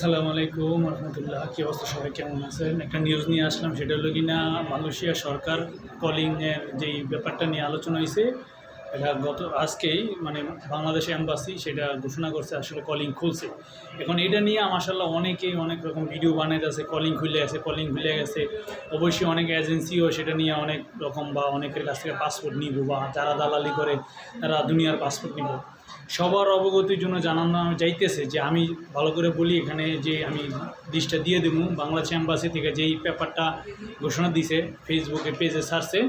আসসালামু আলাইকুম রহমতুল্লাহ। কী অবস্থা, সবাই কেমন আছেন? একটা নিউজ নিয়ে আসলাম, সেটা হলো কি না, মালয়েশিয়া সরকার কলিংয়ের যেই ব্যাপারটা নিয়ে আলোচনা হয়েছে, এটা আজকেই বাংলাদেশ এম্বাসি সেটা ঘোষণা করছে, আসলে কলিং খুলছে। এখন এটা নিয়ে মাশাআল্লাহ অনেকেই অনেক রকম ভিডিও বানাইতেছে, কলিং খুলে গেছে, কলিং খুলে গেছে। অবশ্যই অনেক এজেন্সিও সেটা নিয়ে অনেক রকম বা অনেকের কাছ থেকে পাসপোর্ট নিব, বা যারা দালালি করে তারা দুনিয়ার পাসপোর্ট নিব। সবার অবগতির জন্য জানানো যাইতেছে যে, আমি ভালো করে বলি, এখানে যে আমি লিস্টটা দিয়ে দেবো বাংলাদেশ এম্বাসি থেকে যেই পেপারটা ঘোষণা দিছে ফেসবুকে পেজে সার্চে।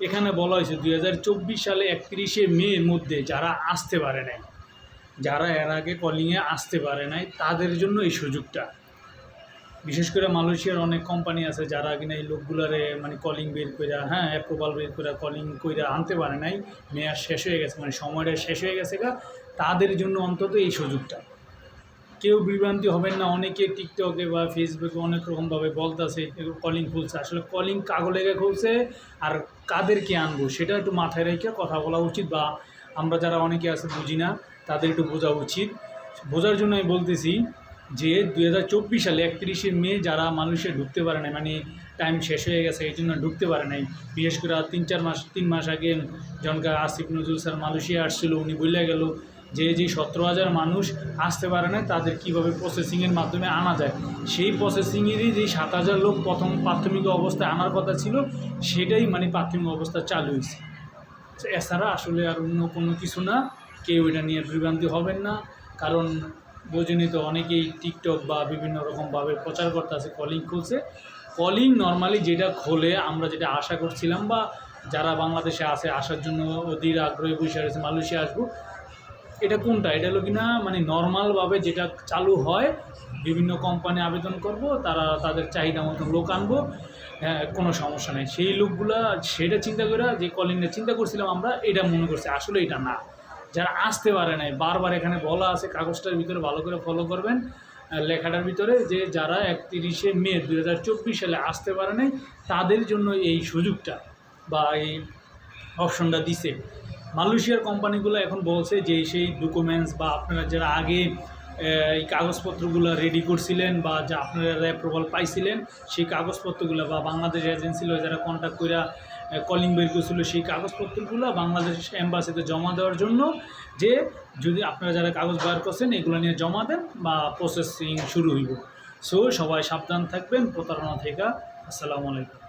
এখানে বলা হয়েছে 2024 সালে 31শে মের মধ্যে যারা আসতে পারে নাই, যারা এর আগে কলিংয়ে আসতে পারে নাই, তাদের জন্য এই সুযোগটা। বিশেষ করে মালয়েশিয়ার অনেক কোম্পানি আছে যারা কিনা এই লোকগুলারে কলিং বের করে, অ্যাপ্রুভাল বের করে কলিং করে আনতে পারে নাই, মেয়াদ শেষ হয়ে গেছে, সময়টা শেষ হয়ে গেছে তাদের জন্য অন্তত এই সুযোগটা। কেউ বিভ্রান্তি হবেন না। অনেকে টিকটকে বা ফেসবুকে অনেক রকমভাবে বলতেছে কলিং খুলছে, আসলে কলিং কাগো লেগে খুলছে আর কাদেরকে আনবো সেটা একটু মাথায় রেখে কথা বলা উচিত, বা আমরা যারা অনেকে আছে বুঝি না তাদের একটু বোঝা উচিত। বোঝার জন্য আমি বলতেছি যে 2024 সালে 31শে মে যারা মানুষে ঢুকতে পারে নাই, টাইম শেষ হয়ে গেছে এই জন্য ঢুকতে পারে নাই। বিশেষ করে 3 মাস আগে জনকার আসিফ নজরুল স্যার মালয়েশিয়া আসছিল, উনি বলে গেল যে 17,000 মানুষ আসতে পারে না, তাদের কীভাবে প্রসেসিংয়ের মাধ্যমে আনা যায়। সেই প্রসেসিংয়েরই যে 7,000 লোক প্রথম প্রাথমিক অবস্থায় আনার কথা ছিল, সেটাই প্রাথমিক অবস্থা চালু হয়েছে। এছাড়া আসলে আর অন্য কোনো কিছু না। কেউ এটা নিয়ে বিভ্রান্তি হবেন না, কারণ বোঝেনি তো, অনেকেই টিকটক বা বিভিন্ন রকমভাবে প্রচার করতে আছে কলিং খুলছে। কলিং নর্মালি যেটা খোলে, আমরা যেটা আশা করছিলাম, বা যারা বাংলাদেশে আছে আসার জন্য অধীর আগ্রহে বসে রয়েছে মালয়েশিয়া আসবো, এটা কোনটা? এটা হলো কিনা নর্মালভাবে যেটা চালু হয়, বিভিন্ন কোম্পানি আবেদন করব, তারা তাদের চাহিদা মতন লোক আনবো, কোনো সমস্যা নেই। সেই লোকগুলা সেটা চিন্তা করে যে কলিংটা চিন্তা করছিলাম আমরা, এটা মনে করছে, আসলে এটা না। যারা আসতে পারে নাই, বারবার এখানে বলা আছে, কাগজটার ভিতরে ভালো করে ফলো করবেন, লেখাটার ভিতরে, যে যারা 31শে মে 2024 সালে আসতে পারে নাই, তাদের জন্য এই সুযোগটা বা এই অপশনটা দিছে। মালয়েশিয়ার কোম্পানিগুলো এখন বলছে যে সেই ডকুমেন্টস বা আপনারা যারা আগে এই কাগজপত্রগুলো রেডি করছিলেন বা যা আপনারা অ্যাপ্রুভাল পাইছিলেন, সেই কাগজপত্রগুলো বা বাংলাদেশ এজেন্সি যারা কন্ট্যাক্ট করে কলিং বের করছিল, সেই কাগজপত্রগুলো বাংলাদেশ এম্বাসিতে জমা দেওয়ার জন্য, যে যদি আপনারা যারা কাগজ বার করছেন এগুলো নিয়ে জমা দেন বা প্রসেসিং শুরু হইব। সো সবাই সাবধান থাকবেন প্রতারণা থেকে। আসসালামু আলাইকুম।